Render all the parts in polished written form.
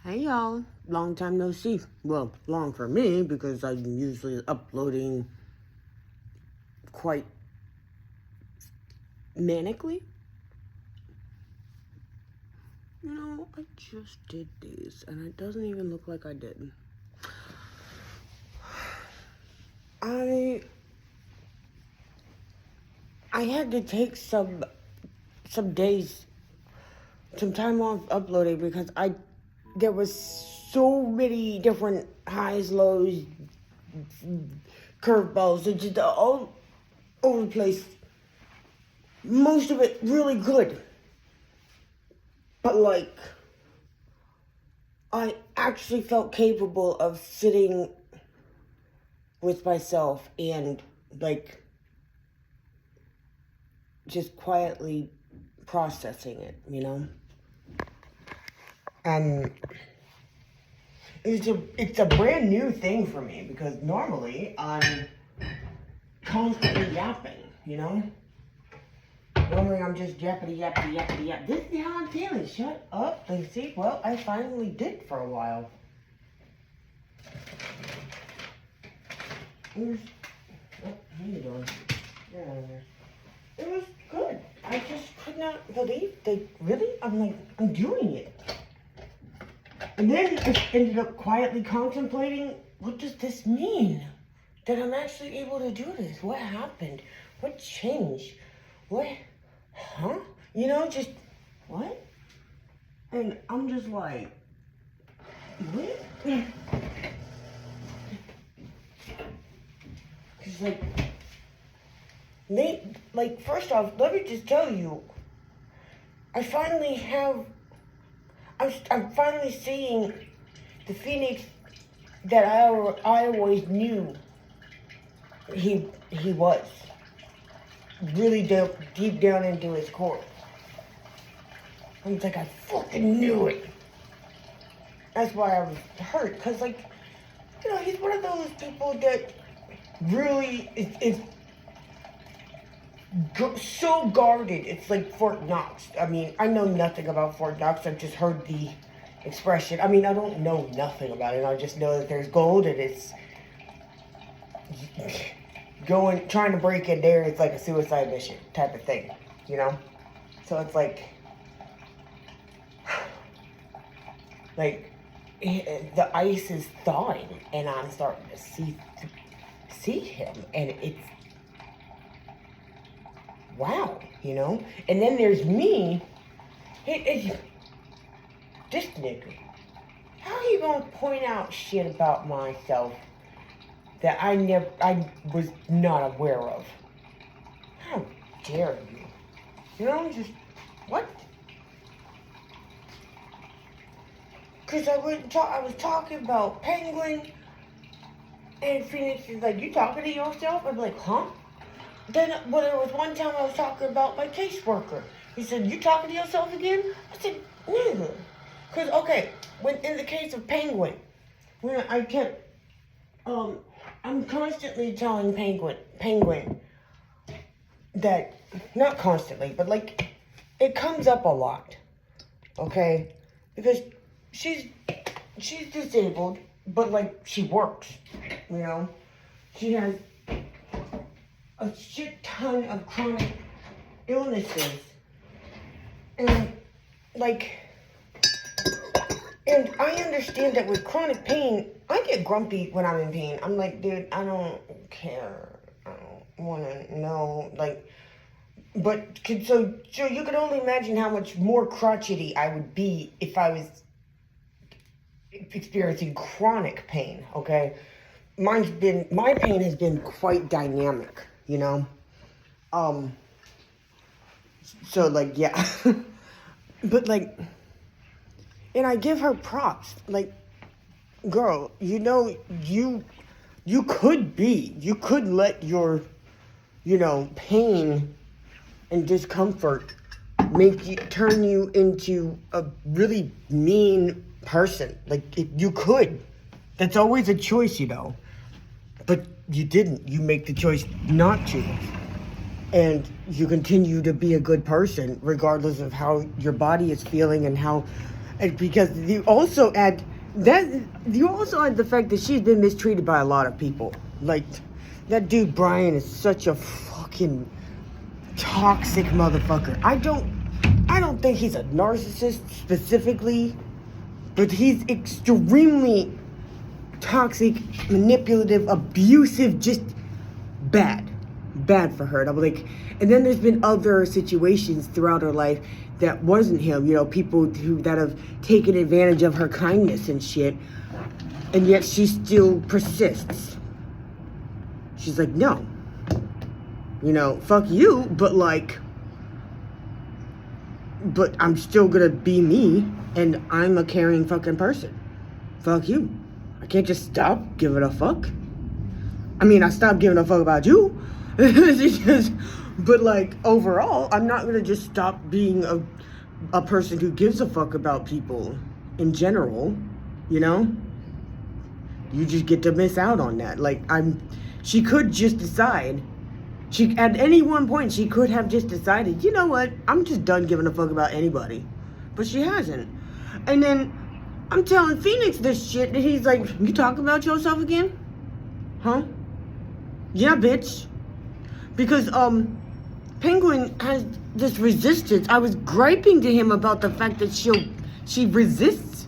Hey y'all, long time no see. Well, long for me because I'm usually uploading quite manically. I just did these and it doesn't even look like I did. I had to take some days, some time off uploading because there was so many different highs, lows, curveballs, and just all over the place. Most of it really good. But I actually felt capable of sitting with myself and just quietly processing it, And it's a brand new thing for me because normally I'm constantly yapping. Normally I'm just yappity. This is how I'm feeling. Shut up. See, well, I finally did for a while. How you doing? You're out of there. It was good. I just could not believe I'm doing it. And then I ended up quietly contemplating, what does this mean? That I'm actually able to do this? What happened? What changed? What? Huh? Just, what? And I'm just like, what? Cause first off, let me just tell you, I'm finally seeing the Phoenix that I always knew he was. Really deep down into his core. I was like, I fucking knew it. That's why I was hurt, because he's one of those people that really is so guarded. It's like Fort Knox. I mean, I know nothing about Fort Knox. I've just heard the expression. I mean, I don't know nothing about it. I just know that there's gold and it's trying to break in there. It's like a suicide mission type of thing, So it's the ice is thawing and I'm starting to see him, and it's wow, And then there's me. This nigga. How you gonna point out shit about myself that I was not aware of? How dare you? Just what? Cause I was talking about Penguin, and Phoenix is like, you talking to yourself? I'm like, huh? Then, there was one time I was talking about my caseworker. He said, you talking to yourself again? I said, neither. Because, okay, when in the case of Penguin, when I kept, I'm constantly telling Penguin that, not constantly, but it comes up a lot, okay? Because she's disabled, but she works, She has a shit ton of chronic illnesses, and I understand that with chronic pain, I get grumpy when I'm in pain. I'm like, dude, I don't care. I don't want to know. So you can only imagine how much more crotchety I would be if I was experiencing chronic pain, okay? My pain has been quite dynamic, So, yeah. But, and I give her props. Girl, you could let your, pain and discomfort turn you into a really mean person. You could. That's always a choice, But you didn't. You make the choice not to. And you continue to be a good person regardless of how your body is feeling and And because you also add the fact that she's been mistreated by a lot of people. Like, that dude Brian is such a fucking toxic motherfucker. I don't think he's a narcissist specifically, but he's extremely toxic, manipulative, abusive, just bad for her. And I'm like, and then there's been other situations throughout her life that wasn't him, you know, people that have taken advantage of her kindness and shit, and yet she still persists. She's like, no, you know, fuck you, but I'm still gonna be me, and I'm a caring fucking person. Fuck you. I can't just stop giving a fuck. I mean, I stopped giving a fuck about you. But like, overall, I'm not gonna just stop being a person who gives a fuck about people in general, you know? You just get to miss out on that. Like, she could just decide, at any one point, she could have just decided, you know what, I'm just done giving a fuck about anybody. But she hasn't. And then I'm telling Phoenix this shit, and he's like, you talking about yourself again? Huh? Yeah, bitch. Because, Penguin has this resistance. I was griping to him about the fact that she resists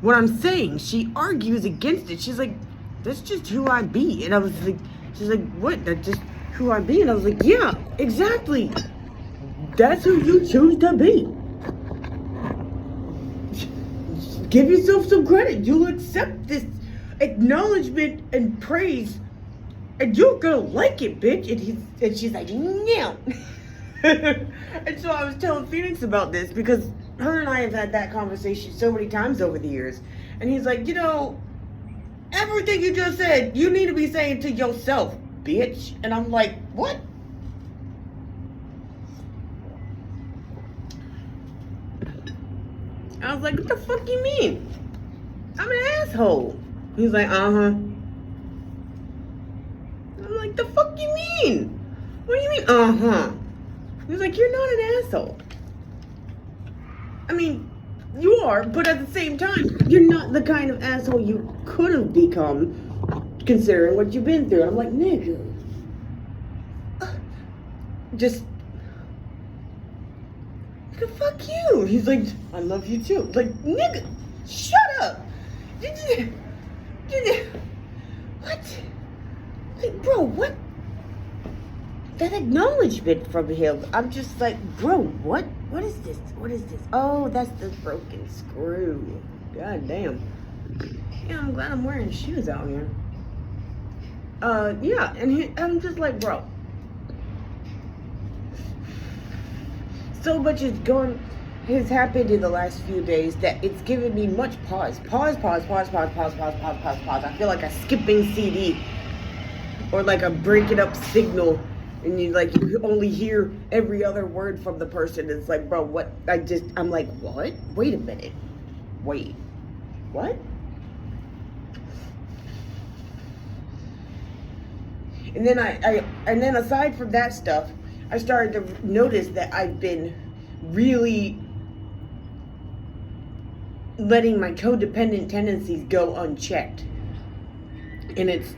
what I'm saying. She argues against it. She's like, that's just who I be. And I was like, she's like, what? That's just who I be? And I was like, yeah, exactly. That's who you choose to be. Give yourself some credit. You'll accept this acknowledgement and praise, and you're gonna like it, bitch. And she's like, no. And so I was telling Phoenix about this, because her and I have had that conversation so many times over the years. And he's like, you know, everything you just said, you need to be saying to yourself, bitch. And I'm like, what? I was like, what the fuck you mean? I'm an asshole. He's like, uh-huh. I'm like, the fuck you mean? What do you mean, uh-huh? He's like, you're not an asshole. I mean, you are, but at the same time, you're not the kind of asshole you could have become, considering what you've been through. And I'm like, nigga. Just, nigga, fuck you. He's like, I love you too. Like, nigga, shut up. What? Like, bro, what? That acknowledgement from him, I'm just like, bro, what? What is this? What is this? Oh, that's the broken screw. God damn. Yeah, I'm glad I'm wearing shoes out here. Yeah, and I'm just like, bro. So much has happened in the last few days that it's given me much pause. Pause. I feel like a skipping CD. Or like a breaking up signal. And you only hear every other word from the person. It's like, bro, what? I'm like, what? Wait a minute. Wait. What? And then and then aside from that stuff, I started to notice that I've been really letting my codependent tendencies go unchecked. And it's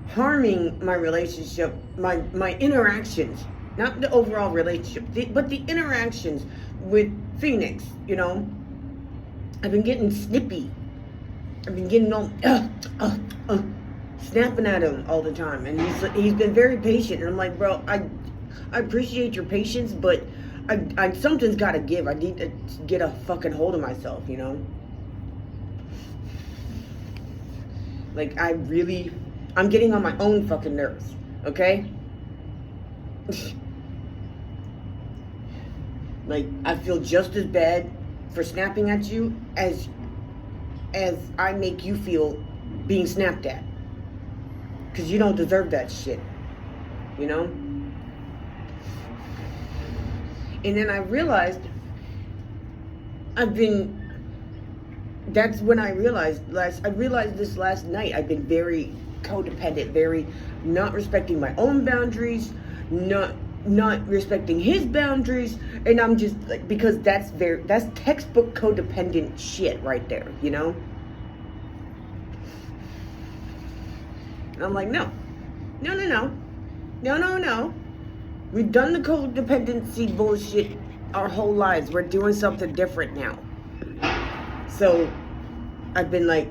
harming my relationship, my interactions, not the overall relationship, but the interactions with Phoenix, you know. I've been getting snippy. I've been getting all snapping at him all the time, and he's been very patient. And I'm like, bro, I appreciate your patience, but I something's got to give. I need to get a fucking hold of myself, you know. Like, I'm getting on my own fucking nerves, okay? Like, I feel just as bad for snapping at you as I make you feel being snapped at. Because you don't deserve that shit, you know? And then I realized that's when I realized this last night. I've been very codependent, very not respecting my own boundaries, not not respecting his boundaries, and I'm just like, because that's textbook codependent shit right there, you know? And I'm like, no. We've done the codependency bullshit our whole lives. We're doing something different now. So I've been like,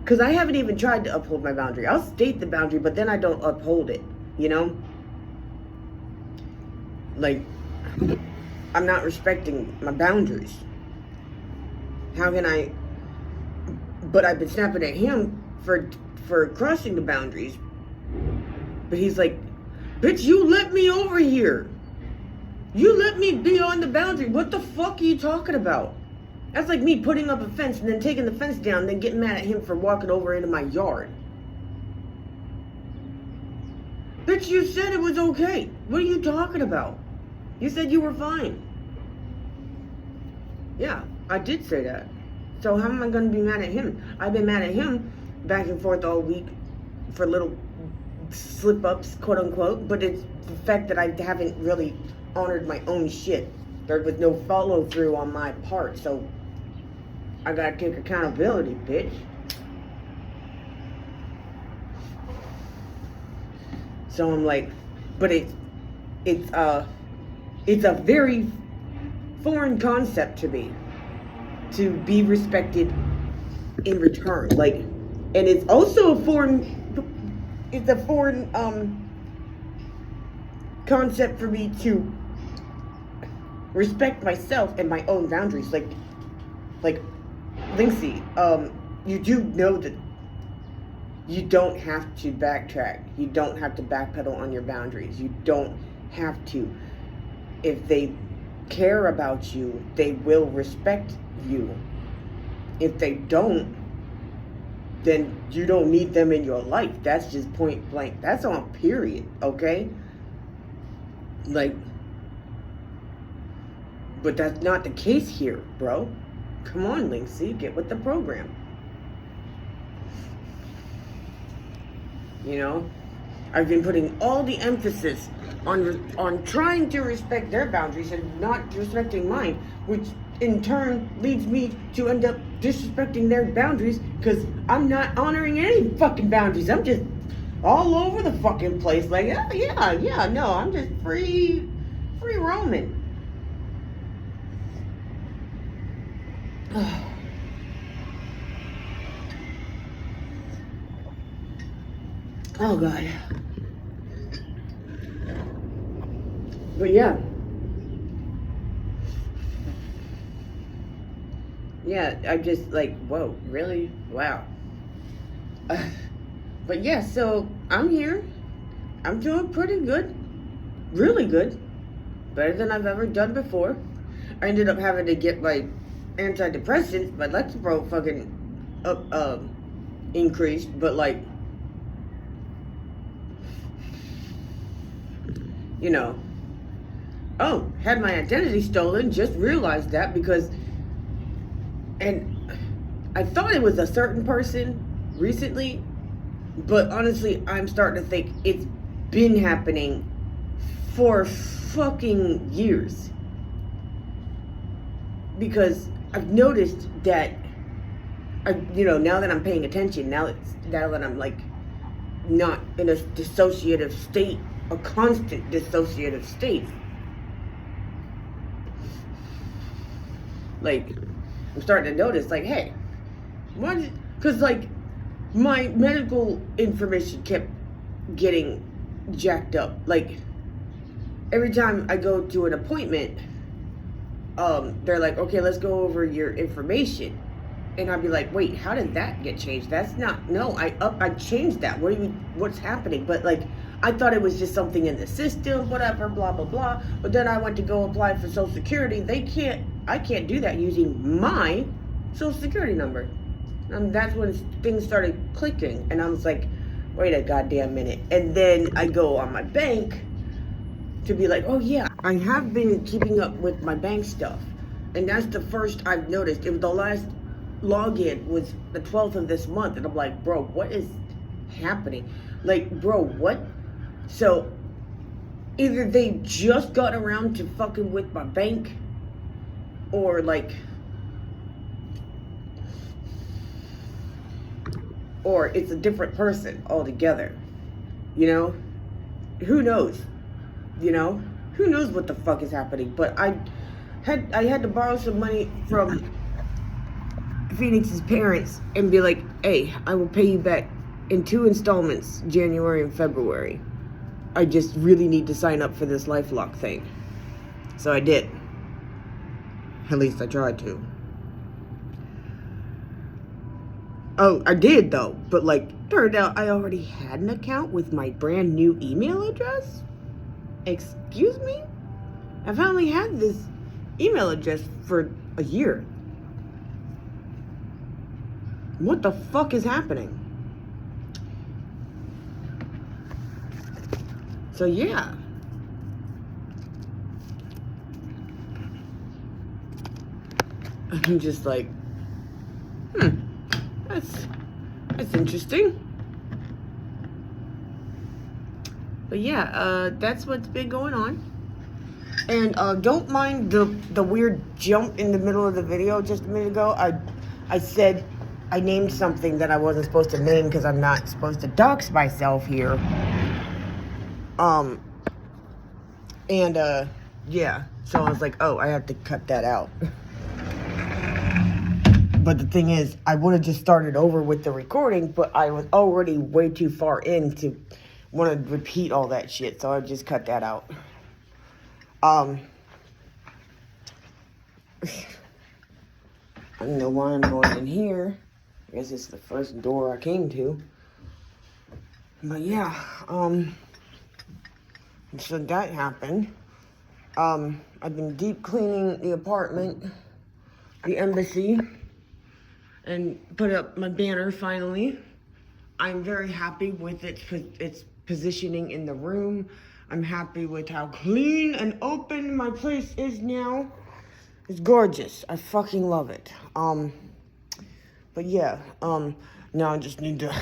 because I haven't even tried to uphold my boundary. I'll state the boundary, but then I don't uphold it, you know? Like, I'm not respecting my boundaries. How can I? But I've been snapping at him for crossing the boundaries. But he's like, bitch, you let me over here. You let me be on the boundary. What the fuck are you talking about? That's like me putting up a fence and then taking the fence down and then getting mad at him for walking over into my yard. Bitch, you said it was okay. What are you talking about? You said you were fine. Yeah, I did say that. So how am I going to be mad at him? I've been mad at him back and forth all week for little slip-ups, quote-unquote. But it's the fact that I haven't really honored my own shit. There was no follow-through on my part. So I got to take accountability, bitch. So I'm like, but it's a very foreign concept to me to be respected in return. Like, and it's also a foreign concept for me to respect myself and my own boundaries. Like Linksy, you do know that you don't have to backtrack. You don't have to backpedal on your boundaries. You don't have to. If they care about you, they will respect you. If they don't, then you don't need them in your life. That's just point blank. That's on period, okay? Like, but that's not the case here, bro. Come on, Linksy, get with the program. You know, I've been putting all the emphasis on trying to respect their boundaries and not respecting mine, which in turn leads me to end up disrespecting their boundaries because I'm not honoring any fucking boundaries. I'm just all over the fucking place. Like, oh, yeah, no, I'm just free roaming. Oh God. But yeah, I just like, whoa, really? Wow. But yeah, so I'm here. I'm doing pretty good. Really good. Better than I've ever done before. I ended up having to get my antidepressants, my Lexapro fucking increased, but like, you know, oh, had my identity stolen, just realized that because, and I thought it was a certain person recently, but honestly, I'm starting to think it's been happening for fucking years. Because I've noticed that, now that I'm paying attention, now that I'm like not in a dissociative state, a constant dissociative state. Like, I'm starting to notice, like, hey, what? Because, like, my medical information kept getting jacked up. Like, every time I go to an appointment, they're like, okay, let's go over your information. And I'd be like, wait, how did that get changed? That's not, no, I changed that. What's happening? But, like, I thought it was just something in the system, whatever, blah, blah, blah. But then I went to go apply for Social Security. I can't do that using my Social Security number. And that's when things started clicking. And I was like, wait a goddamn minute. And then I go on my bank to be like, oh yeah, I have been keeping up with my bank stuff. And that's the first I've noticed. It was the last login was the 12th of this month. And I'm like, bro, what is happening? Like, bro, what? So either they just got around to fucking with my bank, or like, or it's a different person altogether, you know? Who knows? You know? Who knows what the fuck is happening? But I had to borrow some money from Phoenix's parents and be like, hey, I will pay you back in 2 installments, January and February. I just really need to sign up for this LifeLock thing. So I did. At least I tried to. Oh, I did though. But like, turned out I already had an account with my brand new email address. Excuse me? I've only had this email address for a year. What the fuck is happening? So yeah. I'm just like, that's interesting. But yeah, that's what's been going on. And don't mind the weird jump in the middle of the video just a minute ago. I said I named something that I wasn't supposed to name because I'm not supposed to dox myself here. Yeah. So I was like, oh, I have to cut that out. But the thing is, I would have just started over with the recording, but I was already way too far in to want to repeat all that shit, so I just cut that out. I don't know why I'm going in here. I guess it's the first door I came to. But yeah, so that happened. I've been deep cleaning the apartment, the embassy, and put up my banner finally. I'm very happy with its positioning in the room. I'm happy with how clean and open my place is now. It's gorgeous. I fucking love it. But yeah, now I just need to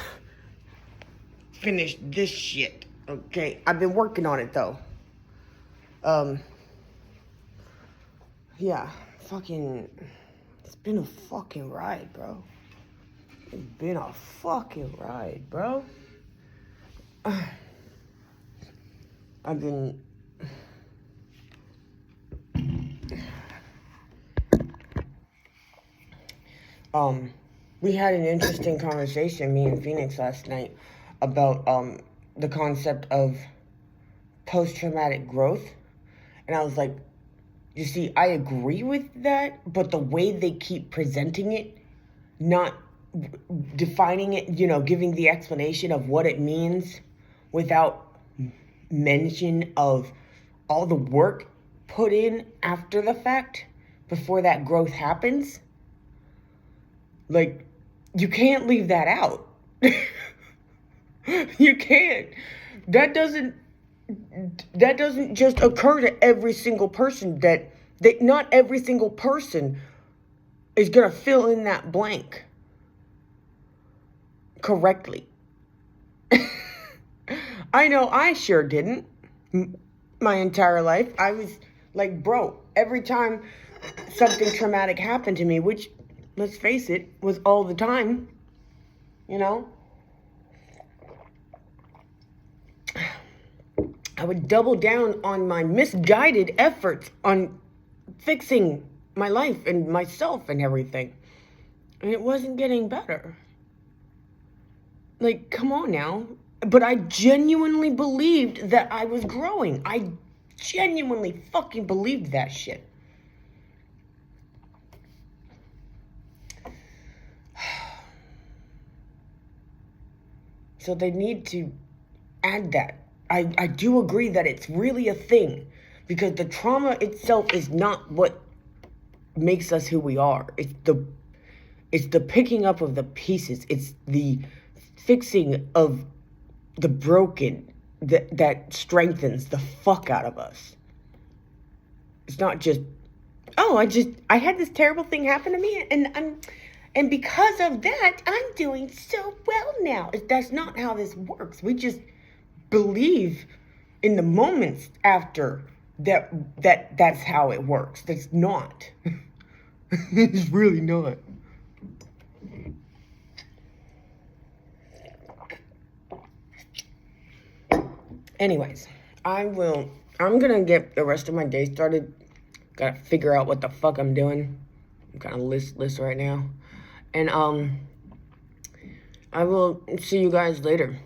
finish this shit. Okay, I've been working on it though. Yeah, fucking, it's been a fucking ride, bro. It's been a fucking ride, bro. I've been... we had an interesting conversation, me and Phoenix, last night about, the concept of post-traumatic growth. And I was like, you see, I agree with that, but the way they keep presenting it, not defining it, you know, giving the explanation of what it means without mention of all the work put in after the fact, before that growth happens. Like, you can't leave that out. You can't. That doesn't just occur to every single person. That not every single person is gonna fill in that blank correctly. I know I sure didn't. My entire life, I was like, bro, every time something traumatic happened to me, which, let's face it, was all the time, you know, I would double down on my misguided efforts on fixing my life and myself and everything. And it wasn't getting better. Like, come on now. But I genuinely believed that I was growing. I genuinely fucking believed that shit. So they need to add that. I do agree that it's really a thing, because the trauma itself is not what makes us who we are. It's the picking up of the pieces. It's the fixing of the broken that strengthens the fuck out of us. It's not just, oh, I had this terrible thing happen to me, and because of that, I'm doing so well now. That's not how this works. We just believe in the moments after that's how it works. That's not. It's really not. Anyways, I'm gonna get the rest of my day started. Gotta figure out what the fuck I'm doing. I'm kind of listless right now. And I will see you guys later.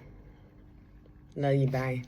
Love you, bye.